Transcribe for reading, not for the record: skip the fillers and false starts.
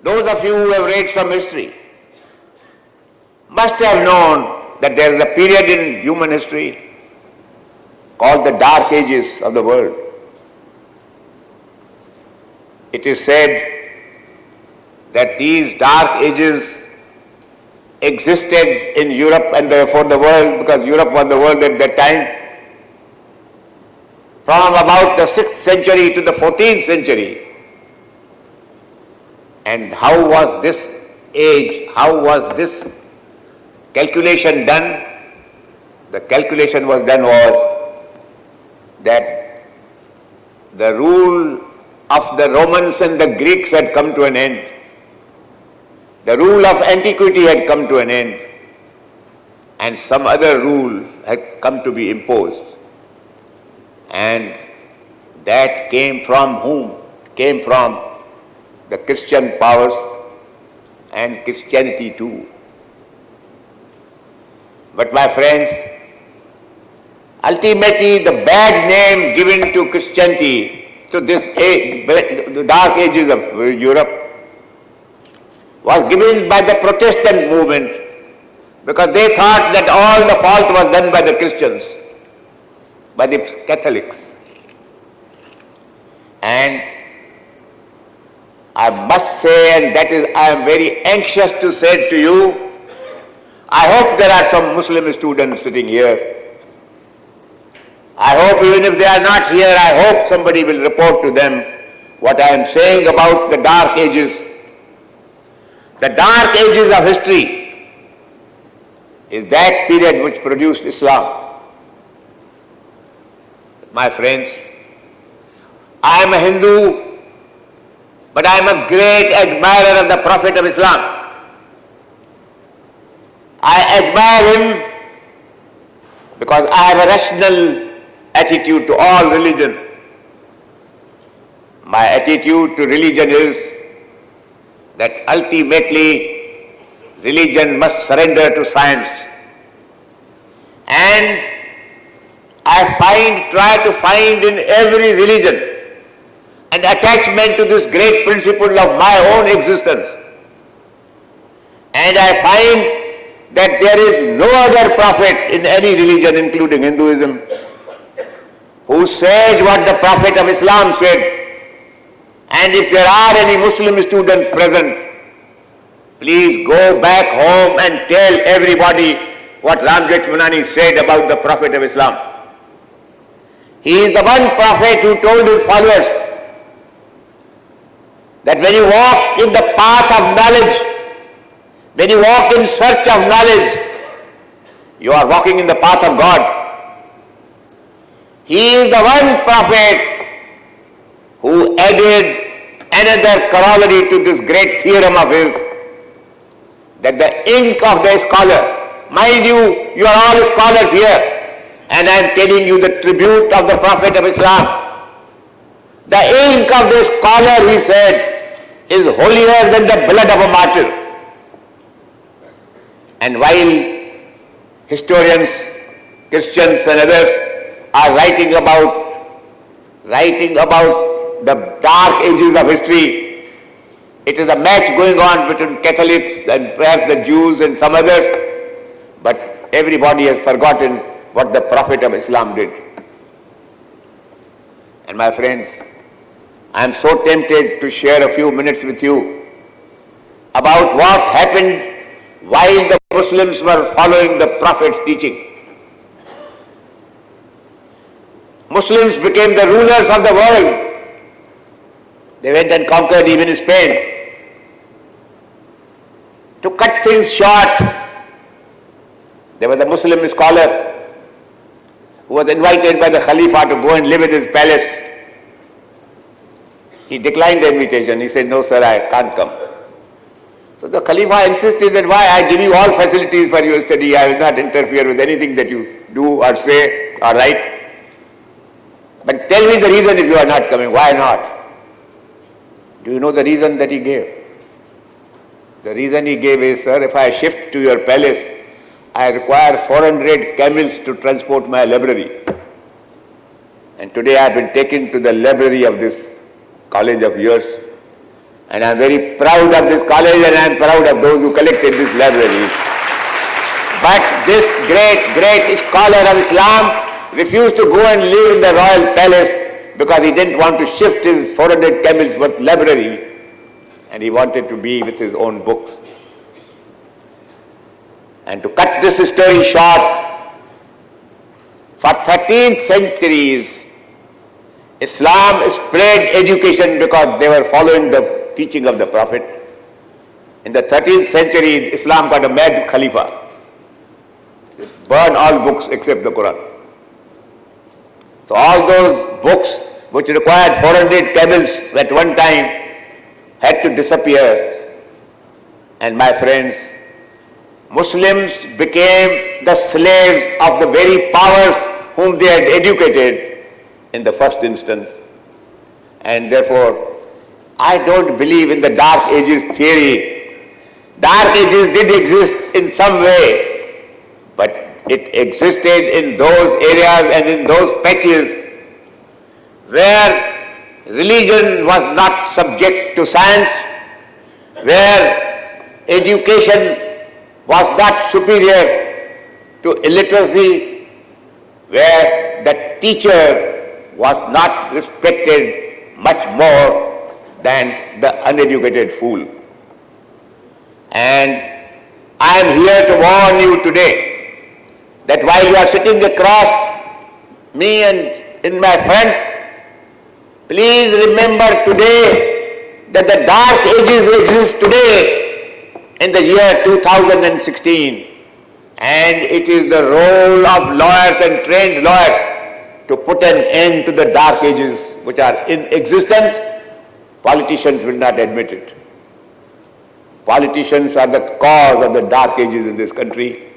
Those of you who have read some history must have known that there is a period in human history called the Dark Ages of the world. It is said that these Dark Ages existed in Europe and therefore the world, because Europe was the world at that time, from about the 6th century to the 14th century. And how was this age, how was this calculation done? The calculation was that the rule of the Romans and the Greeks had come to an end. The rule of antiquity had come to an end, and some other rule had come to be imposed. And that came from whom? Came from the Christian powers and Christianity too. But my friends, ultimately the bad name given to Christianity, to this age, the Dark Ages of Europe, was given by the Protestant movement, because they thought that all the fault was done by the Christians, by the Catholics. And I must say, and that is, I am very anxious to say to you, I hope there are some Muslim students sitting here. I hope even if they are not here, I hope somebody will report to them what I am saying about the Dark Ages. The Dark Ages of history is that period which produced Islam. My friends, I am a Hindu, but I am a great admirer of the Prophet of Islam. I admire him because I have a rational attitude to all religion. My attitude to religion is that ultimately religion must surrender to science. And I try to find in every religion an attachment to this great principle of my own existence. And I find that there is no other prophet in any religion, including Hinduism, who said what the Prophet of Islam said. And if there are any Muslim students present, please go back home and tell everybody what jethmalani said about the Prophet of Islam. He is the one prophet who told his followers that when you walk in the path of knowledge, when you walk in search of knowledge, you are walking in the path of God. He is the one prophet who added another corollary to this great theorem of his, that the ink of the scholar, mind you, you are all scholars here, and I am telling you the tribute of the Prophet of Islam. The ink of the scholar, he said, is holier than the blood of a martyr. And while historians, Christians and others are writing about the Dark Ages of history, it is a match going on between Catholics and perhaps the Jews and some others, but everybody has forgotten what the Prophet of Islam did. And my friends, I am so tempted to share a few minutes with you about what happened while the Muslims were following the Prophet's teaching. Muslims became the rulers of the world. They went and conquered even Spain. To cut things short, there was a Muslim scholar who was invited by the Khalifa to go and live in his palace. He declined the invitation. He said, "No, sir, I can't come." So the Khalifa insisted that, "Why? I give you all facilities for your study. I will not interfere with anything that you do or say or write. But tell me the reason if you are not coming. Why not?" Do you know the reason that he gave? The reason he gave is, "Sir, if I shift to your palace, I require 400 camels to transport my library. And today I have been taken to the library of this college of yours, And I am very proud of this college and I am proud of those who collected this library. But this great scholar of Islam refused to go and live in the royal palace because he didn't want to shift his 400 camels worth library, and he wanted to be with his own books. And to cut this story short, for 13 centuries, Islam spread education because they were following the teaching of the Prophet. In the 13th century, Islam got a mad Khalifa. Burn all books except the Quran. So all those books which required 400 camels at one time had to disappear. And my friends, Muslims became the slaves of the very powers whom they had educated in the first instance. And therefore, I don't believe in the Dark Ages theory. Dark Ages did exist in some way, but it existed in those areas and in those patches where religion was not subject to science, where education was not superior to illiteracy, where the teacher was not respected much more than the uneducated fool. And I am here to warn you today that while you are sitting across me and in my front, please remember today that the Dark Ages exist today in the year 2016, and it is the role of lawyers and trained lawyers to put an end to the Dark Ages which are in existence. Politicians will not admit it. Politicians are the cause of the Dark Ages in this country.